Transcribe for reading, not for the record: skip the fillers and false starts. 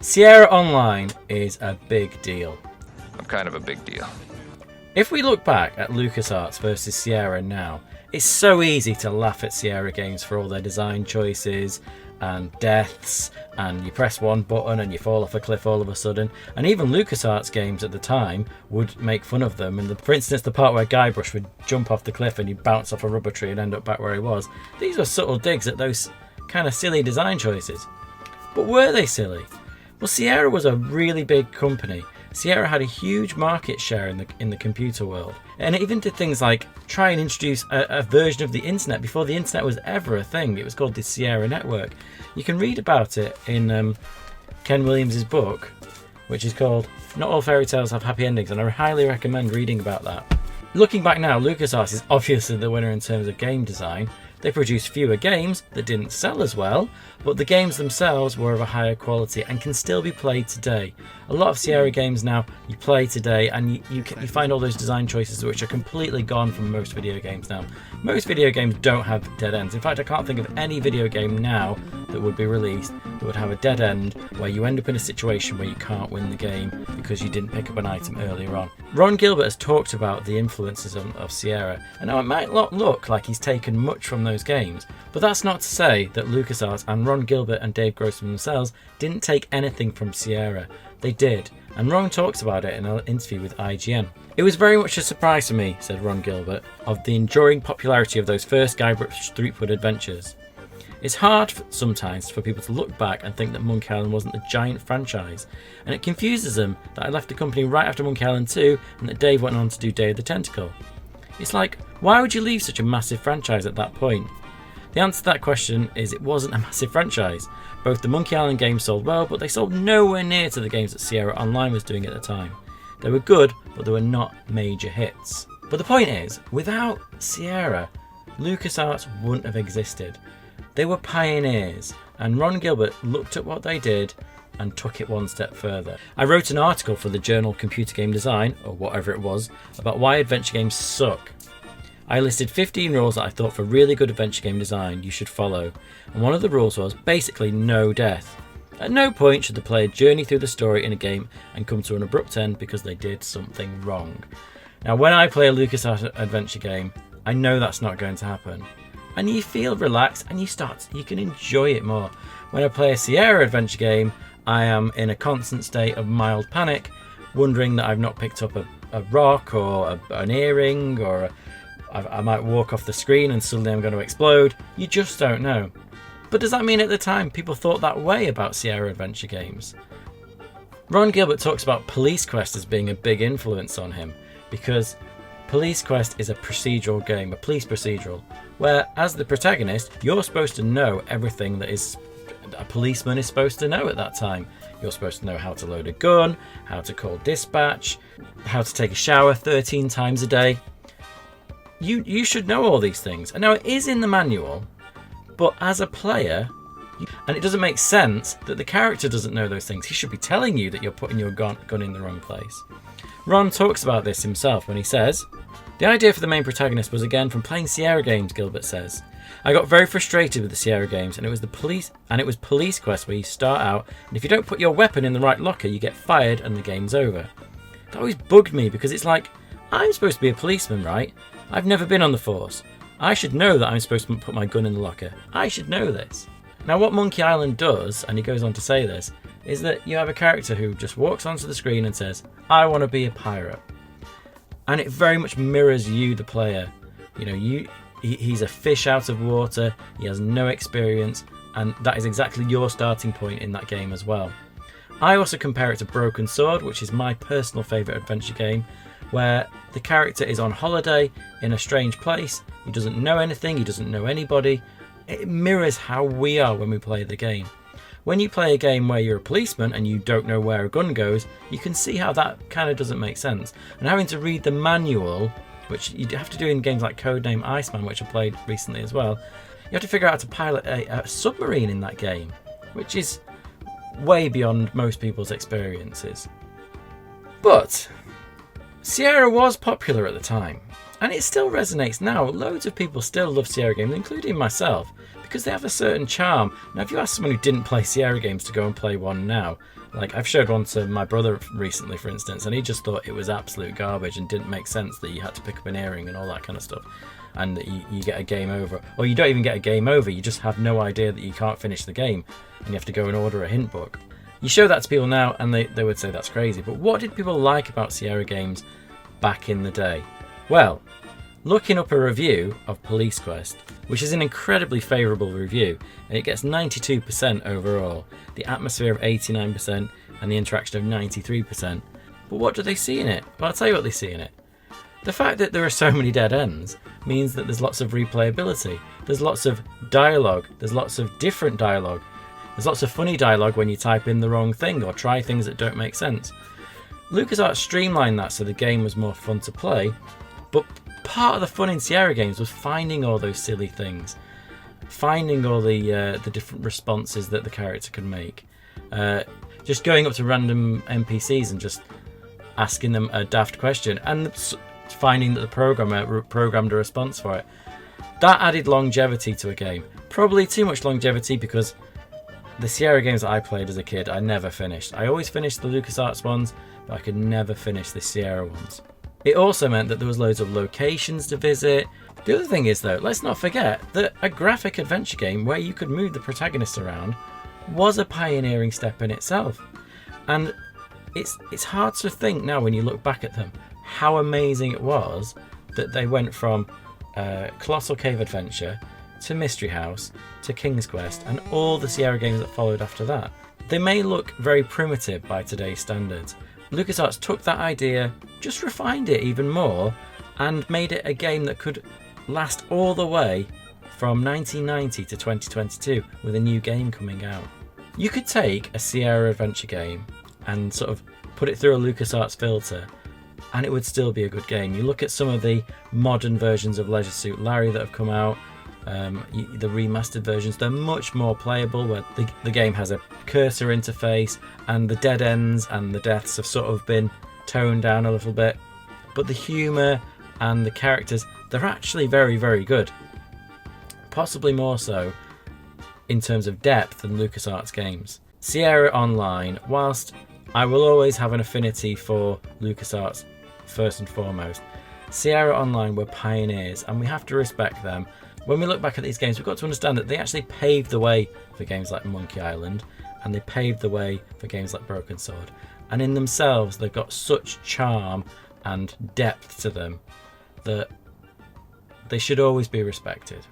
Sierra Online is a big deal. I'm kind of a big deal. If we look back at Lucasarts versus Sierra now, it's so easy to laugh at Sierra games for all their design choices and deaths, and you press one button and you fall off a cliff all of a sudden. And even LucasArts games at the time would make fun of them. And for instance, the part where Guybrush would jump off the cliff and he'd bounce off a rubber tree and end up back where he was. These were subtle digs at those kind of silly design choices. But were they silly? Well, Sierra was a really big company. Sierra had a huge market share in the computer world, and it even did things like try and introduce a version of the internet before the internet was ever a thing. It was called the Sierra Network. You can read about it in Ken Williams' book, which is called Not All Fairy Tales Have Happy Endings, and I highly recommend reading about that. Looking back now, LucasArts is obviously the winner in terms of game design. They produced fewer games that didn't sell as well, but the games themselves were of a higher quality and can still be played today. A lot of Sierra games now you play today, and you find all those design choices which are completely gone from most video games now. Most video games don't have dead ends. In fact, I can't think of any video game now that would be released that would have a dead end where you end up in a situation where you can't win the game because you didn't pick up an item earlier on. Ron Gilbert has talked about the influences of Sierra, and now it might not look like he's taken much from those games, but that's not to say that LucasArts and Ron Gilbert and Dave Grossman themselves didn't take anything from Sierra. They did, and Ron talks about it in an interview with IGN. It was very much a surprise for me, said Ron Gilbert, of the enduring popularity of those first Guybrush Threepwood adventures. It's hard sometimes for people to look back and think that Monkey Island wasn't a giant franchise, and it confuses them that I left the company right after Monkey Island 2 and that Dave went on to do Day of the Tentacle. It's like, why would you leave such a massive franchise at that point? The answer to that question is it wasn't a massive franchise. Both the Monkey Island games sold well, but they sold nowhere near to the games that Sierra Online was doing at the time. They were good, but they were not major hits. But the point is, without Sierra, LucasArts wouldn't have existed. They were pioneers, and Ron Gilbert looked at what they did and took it one step further. I wrote an article for the journal Computer Game Design, or whatever it was, about why adventure games suck. I listed 15 rules that I thought for really good adventure game design you should follow, and one of the rules was basically no death. At no point should the player journey through the story in a game and come to an abrupt end because they did something wrong. Now, when I play a LucasArts adventure game, I know that's not going to happen. And you feel relaxed and you can enjoy it more. When I play a Sierra adventure game, I am in a constant state of mild panic, wondering that I've not picked up a rock or an earring, or I might walk off the screen and suddenly I'm going to explode. You just don't know. But does that mean at the time people thought that way about Sierra adventure games? Ron Gilbert talks about Police Quest as being a big influence on him, because Police Quest is a procedural game, a police procedural, where as the protagonist, you're supposed to know everything that a policeman is supposed to know at that time. You're supposed to know how to load a gun, how to call dispatch, how to take a shower 13 times a day. You should know all these things. And now it is in the manual, but as a player, and it doesn't make sense that the character doesn't know those things. He should be telling you that you're putting your gun in the wrong place. Ron talks about this himself when he says, "The idea for the main protagonist was again from playing Sierra games," Gilbert says. "I got very frustrated with the Sierra games, and it was Police Quest where you start out, and if you don't put your weapon in the right locker, you get fired and the game's over. That always bugged me because it's like, I'm supposed to be a policeman, right? I've never been on the force. I should know that I'm supposed to put my gun in the locker. I should know this." Now what Monkey Island does, and he goes on to say this, is that you have a character who just walks onto the screen and says, "I want to be a pirate." And it very much mirrors you, the player. He's a fish out of water, he has no experience, and that is exactly your starting point in that game as well. I also compare it to Broken Sword, which is my personal favourite adventure game, where the character is on holiday in a strange place, he doesn't know anything, he doesn't know anybody. It mirrors how we are when we play the game. When you play a game where you're a policeman and you don't know where a gun goes, you can see how that kind of doesn't make sense. And having to read the manual, which you have to do in games like Codename Iceman, which I played recently as well, you have to figure out how to pilot a submarine in that game, which is way beyond most people's experiences. But Sierra was popular at the time, and it still resonates now. Loads of people still love Sierra games, including myself, because they have a certain charm. Now, if you ask someone who didn't play Sierra games to go and play one now, like I've showed one to my brother recently, for instance, and he just thought it was absolute garbage and didn't make sense that you had to pick up an earring and all that kind of stuff, and that you get a game over. Or you don't even get a game over, you just have no idea that you can't finish the game and you have to go and order a hint book. You show that to people now and they would say that's crazy. But what did people like about Sierra games back in the day? Well, looking up a review of Police Quest, which is an incredibly favourable review, and it gets 92% overall, the atmosphere of 89%, and the interaction of 93%. But what do they see in it? Well, I'll tell you what they see in it. The fact that there are so many dead ends means that there's lots of replayability. There's lots of dialogue. There's lots of different dialogue. There's lots of funny dialogue when you type in the wrong thing or try things that don't make sense. Lucasarts streamlined that so the game was more fun to play, but part of the fun in Sierra games was finding all those silly things, finding all the different responses that the character could make, just going up to random NPCs and just asking them a daft question and finding that the programmer programmed a response for it. That added longevity to a game. Probably too much longevity, because the Sierra games that I played as a kid, I never finished. I always finished the LucasArts ones, but I could never finish the Sierra ones. It also meant that there was loads of locations to visit. The other thing is, though, let's not forget that a graphic adventure game where you could move the protagonist around was a pioneering step in itself. And it's hard to think now when you look back at them how amazing it was that they went from Colossal Cave Adventure to Mystery House to King's Quest and all the Sierra games that followed after that. They may look very primitive by today's standards. LucasArts took that idea, just refined it even more, and made it a game that could last all the way from 1990 to 2022 with a new game coming out. You could take a Sierra adventure game and sort of put it through a LucasArts filter and it would still be a good game. You look at some of the modern versions of Leisure Suit Larry that have come out, the remastered versions, they're much more playable, where the game has a cursor interface and the dead ends and the deaths have sort of been toned down a little bit, but the humour and the characters, they're actually very, very good. Possibly more so in terms of depth than LucasArts games. Sierra Online, whilst I will always have an affinity for LucasArts first and foremost, Sierra Online were pioneers and we have to respect them. When we look back at these games, we've got to understand that they actually paved the way for games like Monkey Island, and they paved the way for games like Broken Sword. And in themselves, they've got such charm and depth to them that they should always be respected.